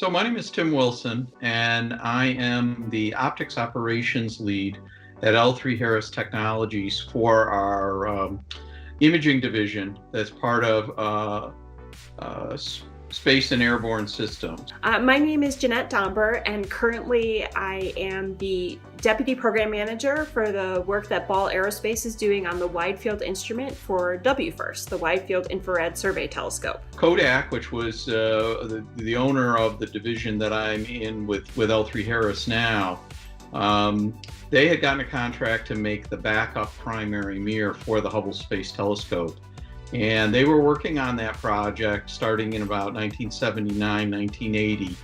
So my name is Tim Wilson, and I am the optics operations lead at L3Harris Technologies for our imaging division that's part of Space and Airborne Systems. My name is Jeanette Domber, and currently I am the Deputy Program Manager for the work that Ball Aerospace is doing on the Wide Field Instrument for WFIRST, the Wide Field Infrared Survey Telescope. Kodak, which was the owner of the division that I'm in with L3Harris now, they had gotten a contract to make the backup primary mirror for the Hubble Space Telescope. And they were working on that project starting in about 1979, 1980.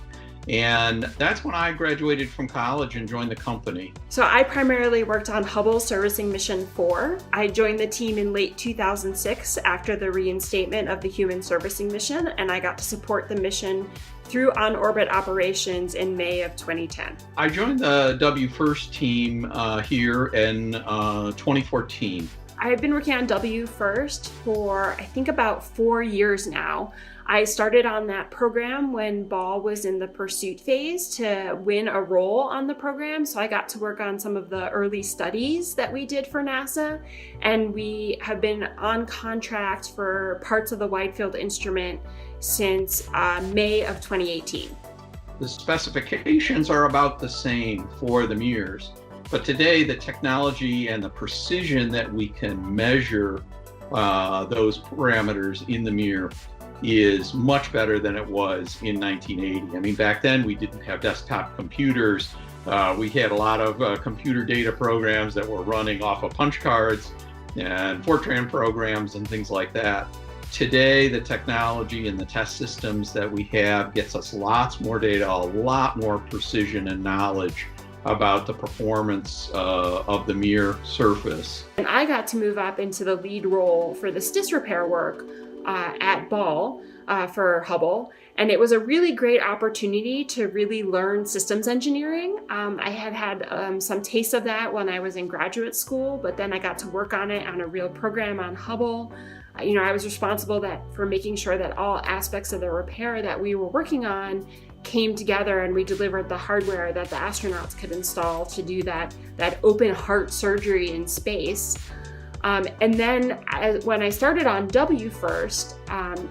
And that's when I graduated from college and joined the company. So I primarily worked on Hubble Servicing Mission 4. I joined the team in late 2006 after the reinstatement of the Human Servicing Mission, and I got to support the mission through on-orbit operations in May of 2010. I joined the WFIRST team here in 2014. I have been working on WFIRST for I think about 4 years now. I started on that program when Ball was in the pursuit phase to win a role on the program. So I got to work on some of the early studies that we did for NASA. And we have been on contract for parts of the Wide Field Instrument since May of 2018. The specifications are about the same for the mirrors. But today, the technology and the precision that we can measure those parameters in the mirror is much better than it was in 1980. I mean, back then we didn't have desktop computers. We had a lot of computer data programs that were running off of punch cards and Fortran programs and things like that. Today, the technology and the test systems that we have gets us lots more data, a lot more precision and knowledge about the performance of the mirror surface. And I got to move up into the lead role for the STIS repair work at Ball for Hubble. And it was a really great opportunity to really learn systems engineering. I had some taste of that when I was in graduate school, but then I got to work on it on a real program on Hubble. I was responsible for making sure that all aspects of the repair that we were working on came together, and we delivered the hardware that the astronauts could install to do that open heart surgery in space. And then when I started on WFIRST,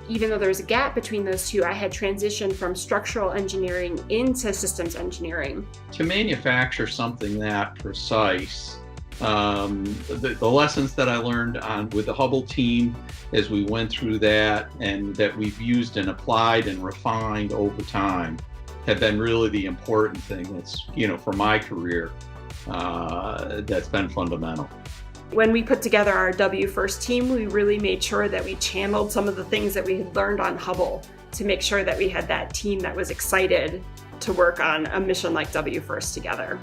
even though there was a gap between those two, I had transitioned from structural engineering into systems engineering. To manufacture something that precise, the lessons that I learned with the Hubble team as we went through that, and that we've used and applied and refined over time, have been really the important thing that's, for my career, that's been fundamental. When we put together our WFIRST team, we really made sure that we channeled some of the things that we had learned on Hubble to make sure that we had that team that was excited to work on a mission like WFIRST together.